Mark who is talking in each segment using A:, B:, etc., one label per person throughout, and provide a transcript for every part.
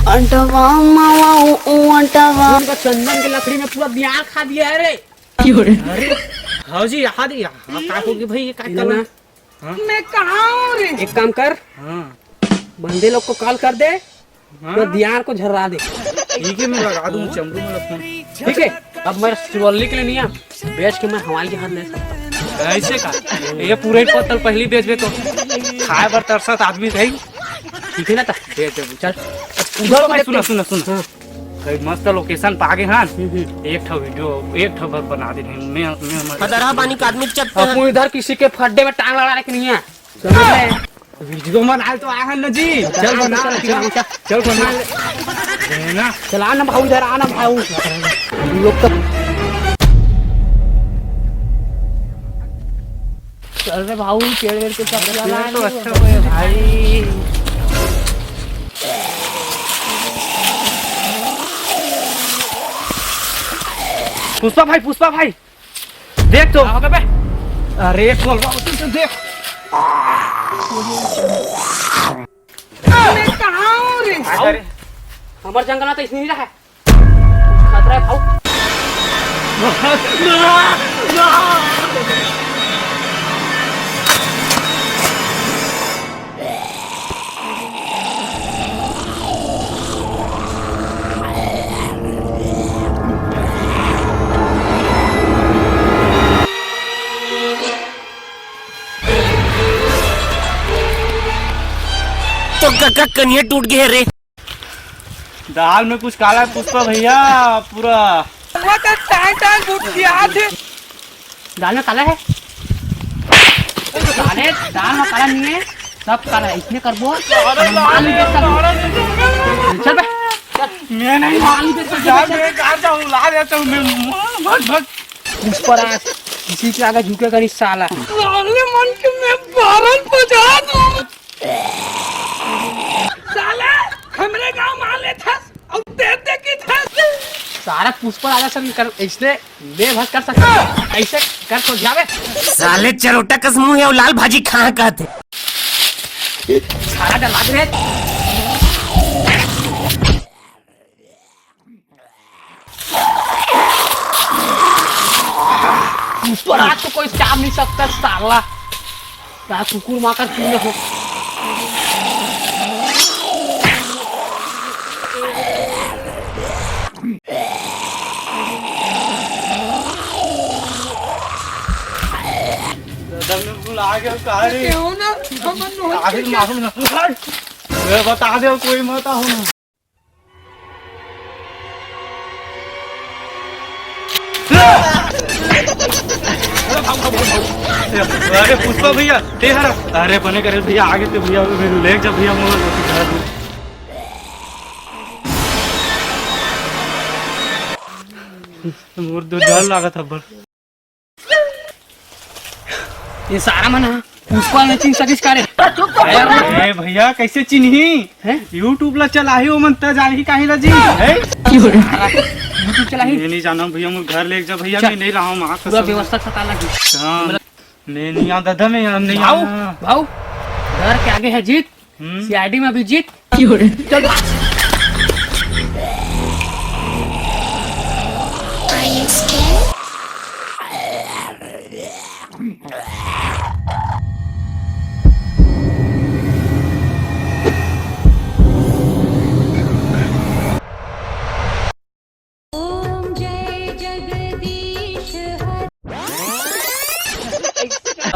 A: अंटवा मावा अंटवा
B: चंदन के लकड़ी में पूरा बियाह खा दिया है रे। अरे हाँ जी यहाँ दे यहाँ क्या होगी भाई, ये क्या करना।
C: मैं कहाँ हूँ रे?
B: एक काम कर, बंदे लोग को कॉल कर दे, तो दियार को झर्रा दे।
D: ठीक है, मैं लगा दूँ चमड़ू में फोन।
B: ठीक है, अब मैं शिवल्ली के लिए नहीं है, बेच के मैं हमारे के हाथ ले सकता हूँ।
D: ऐसे का ये पूरे ही पत्तल पहली बेच बे तो खाए बर तरसत आदमी रही।
B: ठीक है ना,
D: बेच
B: चल
D: उधर भाई। सुना सुना सुना कई मस्त लोकेशन पा गए हाँ। एक ठो वीडियो एक ठो बना दे। मैं
A: खदरा पानी का आदमी चपते हैं।
B: अपने इधर किसी के फड्डे में टांग लगा के नहीं है, समझ ले।
D: वीडियो बना तो आया है ना जी।
B: चल बना,
D: चल बना ना,
B: चला ना भाऊ, इधर आना भाऊ। हम लोग तो चल रहे भाऊ, चेड़ वेड़ के सब
D: तो अच्छा हुआ भाई। पुष्पा भाई देख तो। अरे खोल तो देख।
C: मैं कहाँ हूँ रे?
B: हमारे जंगल में तो इसमें नहीं रहा है, खतरा है भाऊ।
A: तो काका कन्या टूट गए रे।
D: दाल में कुछ काला है पुष्पा भैया पूरा।
C: वो तो टाइम बुट किया थे।
B: दाल में काला है, दाल में काला नहीं है, सब काला है। इसने कर बोल चल बे,
D: मैं नहीं
B: माल बेच के
D: जा ला देता हूँ मैं। भग
B: उस पर आज किसी के आगे झुकेगा नहीं साला।
C: अगले मन के मैं 12 बजा दूँ। साला हमरे गांव माले था और दे की था।
B: सारा पुष्प राजा सब कर, इसने बेभस कर सकता है, ऐसे कर तो जावे।
A: साले चरोटा कस मुंह है और लाल भाजी कहाँ कहते।
B: सारा डला दे। पुष्प राज को कोई चाप नहीं सकता साला, क्या कुकुर माकर क्यों हो।
C: क्यों ना
D: बता दे कोई मत हो ना। अरे पुष्पा भैया अरे बने करे भैया आगे तो भैया ले जा भैया मोर दो डर लगा था बड़।
B: ये सारा मन पुष्पा ने चिन्ह सकिस करे।
D: अरे भैया कैसे चिन्ही
B: हैं?
D: यूट्यूब ला चला ही वो मन त जाही काहे ला जी है।
B: यूट्यूब चला ही
D: मैं नहीं जाना भैया मुझे घर ले जा भैया। मैं नहीं रहा हूँ वहाँ
B: पूरा व्यवस्था पता लगी।
D: हाँ मैं नहीं आ दादा मैं नहीं
B: भाऊ भाऊ घर के आगे है जीत, सीआईडी में भी जीत। चल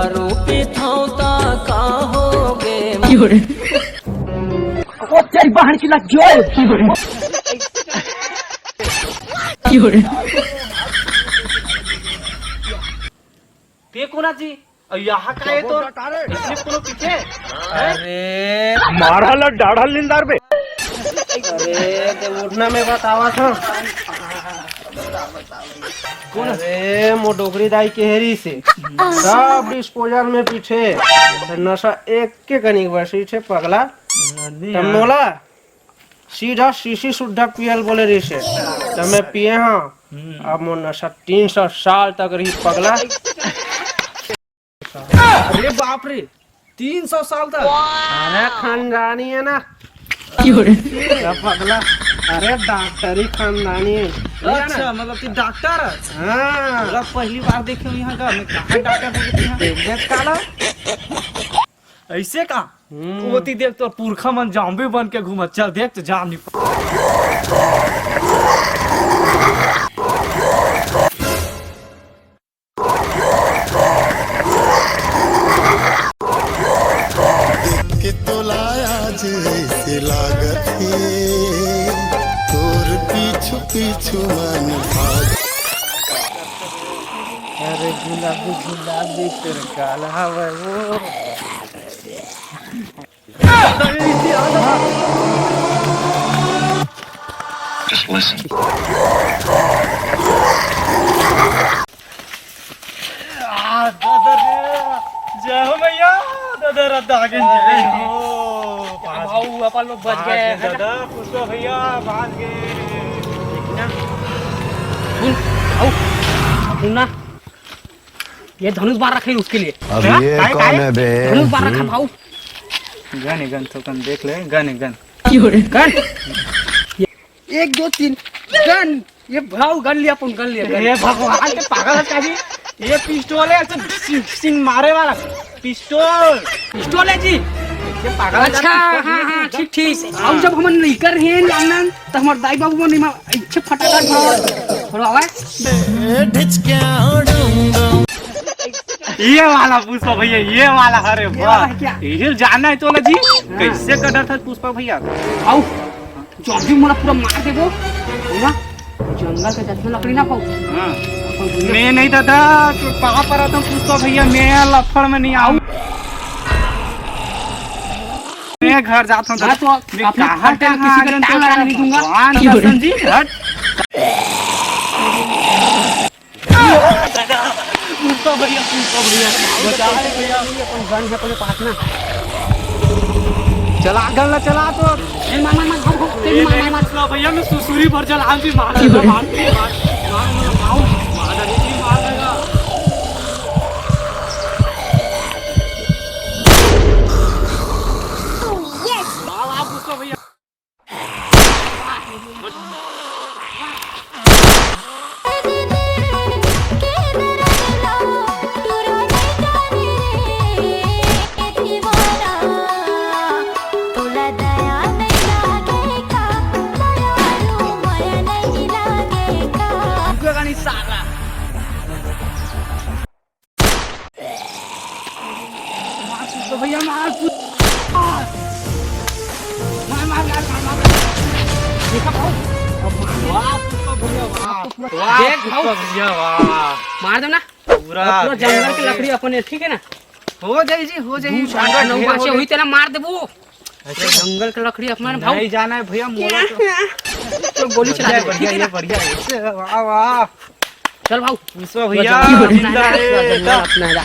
A: रूपी थाउता का हो गे
B: ओ तेरी बहन की लग जोर
D: देखो ना जी यहाँ का है तो इसने कोनो पीछे।
C: अरे
D: मारा ला डाढ़ा लिंदार बे।
C: अरे ते उठना में बतावा था। अरे मो डोगरी दाई के हेरी से सब डिस्पोजल में पीछे नशा एक के कनिक बसी छे पगला तमनोला सीधा शीशी शुद्ध पियल बोले रही से तमे पिए हाँ। अब मो नशा 300 साल तक रही पगला।
D: अरे बाप रे 300 साल तक।
C: अरे खानदानी है ना क्या पगला, अरे डॉक्टरी खानदानी है।
D: अच्छा मतलब कि डॉक्टर
C: हाँ
D: मतलब पहली बार देखे यहाँ का मैं कहाँ डॉक्टर हो गया
C: देख काला।
D: ऐसे का होती देख तो पुरखा मन जाम्बे बन के घूम चल देख तो जाम नहीं
E: के तो लाया जैसे लागत है तोर पीछू पीछू मन भाग।
C: अरे गुलाबी गुलाबी तेरे काला हवा वो।
D: जय हो भैया दादा रद्द आगे जय हो
B: भाऊ अपन लोग बच गए।
D: दादा पुष्पा भैया भाग गए
B: सुनना, ये धनुष बार रखे उसके लिए।
E: अब ये कौन है बे?
B: धनुष बार रखा भाऊ।
D: गन गन तो कन देख ले गन गन
B: गन 1 2 3 गन। ये भाऊ गन लिया अपन, गन लिया।
D: ये भगवान के पागल है जी, ये पिस्तौल है सिंह मारे वाला पिस्तौल
B: पिस्तौल है जी।
D: ये पागल
B: अच्छा हाँ हाँ ठीक ठीक। अब जब हम निकर हैं नानन तो हमार दाई बाबू मन इच्छे फटाफट थोड़ा आवाज।
D: ये वाला पुष्पा भैया ये वाला। अरे
B: वाला
D: वाह
B: है क्या?
D: ये जाना है तो ना जी कैसे कटर था पुष्पा भैया।
B: आओ जब भी मोला पूरा मार देबो ना, जंगल के जंगल लकड़ी ना पाऊ।
D: हाँ। मैं नहीं दादा तो कहाँ पर आता हूँ पुष्पा भैया, मैं लफड़ में नहीं आऊँ। मैं घर जाता हूँ
B: हाँ, तो अपने घर पे किसी का टांग अड़ाने नहीं दूंगा।
D: भगवान कसम जी हट। पुष्पा भैया बचा ले भैया।
B: अपन गन है अपने पास ना।
D: चला गल चला तो
B: ए मामा मत भाऊ तेरी मामा मत।
D: पुष्पा भैया मैं सुसुरी भर चला भी मार देगा मार देगा
B: भैया मार देखा भाऊ। देख भाऊ मार दो ना
D: पूरा
B: पूरा जंगल की लकड़ी अपने, ठीक है ना।
D: हो जाए जी हो जाए।
B: 9 से हुई तेरा मार देबो। जंगल की लकड़ी अपना भाऊ
D: नहीं जाना है भैया मोला
B: तो गोली चला दे।
D: बढ़िया ये बढ़िया वाह वाह।
B: चल भाऊ
D: पुष्पा भैया जिंदा है
B: अपना जा।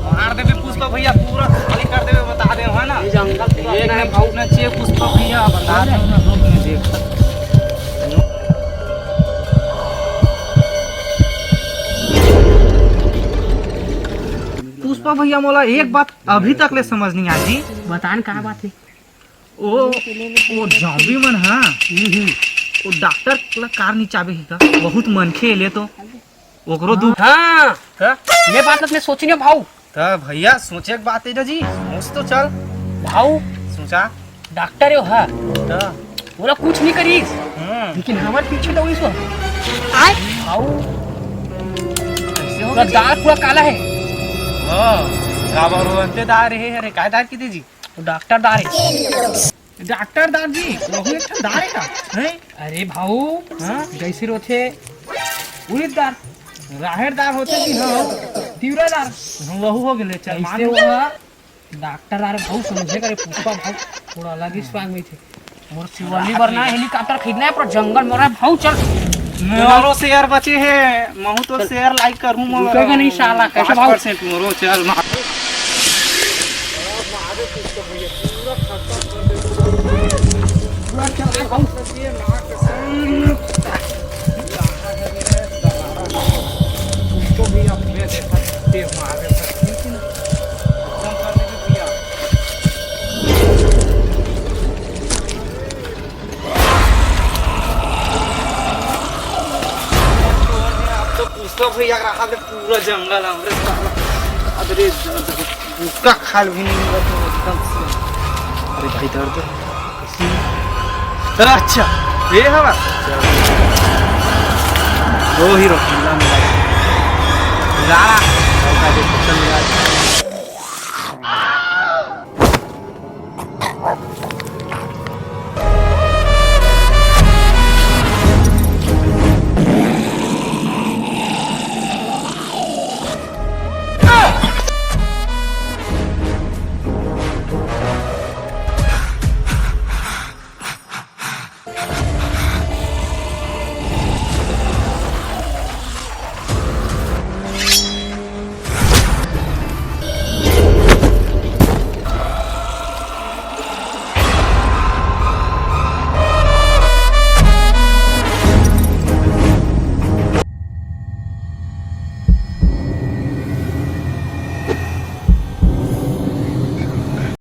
D: मार देबे पुष्पा भैया पूरा खाली कर देबे बता दे है ना।
B: जंगल
D: एक नहीं भागना चाहिए पुष्पा भैया बता दे ना लोग ने देख। पुष्पा भैया मोला एक बात अभी तक ले समझ नहीं आ जी।
B: बतान का बात है।
D: वो जॉम्बी मन है वो डॉक्टर ला कार नीचाबे ही का बहुत मन खेले तो ओकरो दू।
B: हाँ ये बात अपने सोची नहीं भाऊ।
D: तो भैया सोचे के बात है ना जी सोच तो चल
B: भाऊ
D: सोचा
B: डॉक्टर है
D: तो
B: पूरा कुछ नहीं करीस लेकिन हमारे पीछे दौड़ी सो आए भाऊ। पूरा दांत पूरा काला है।
D: दार है अरे काय दार की जी
B: डॉक्टर दार है।
D: डॉक्टर दार जी वही एक दार है का है।
B: अरे भाऊ जैसे रोथे उड़ीदार
D: राहेरदार होते कि हो
B: तीव्रदार
D: वहु हो गेले चल मान
B: ऐसे हुआ डॉक्टर दार भाऊ समझे करे पुष्पा भाऊ थोड़ा अलग ही स्वाग में थे। मोर शिवली वरना हेलीकॉप्टर खरीदना है पर जंगल में रहा है भाऊ। चल
D: मोरो शेयर बचे है महू तो शेयर लाइक करूं मोरो
B: रुकेगा नहीं साला कैसे भाऊ।
D: 5% मोरो चल
B: भी अपने देखा मारे
D: भैया रहा दे पूरा जंगल हमरे साला अरे उसका खाल भी नहीं मिला तो एकदम से अरे भाई दर्द अच्छा ये हवा दो हीरो मिला मिला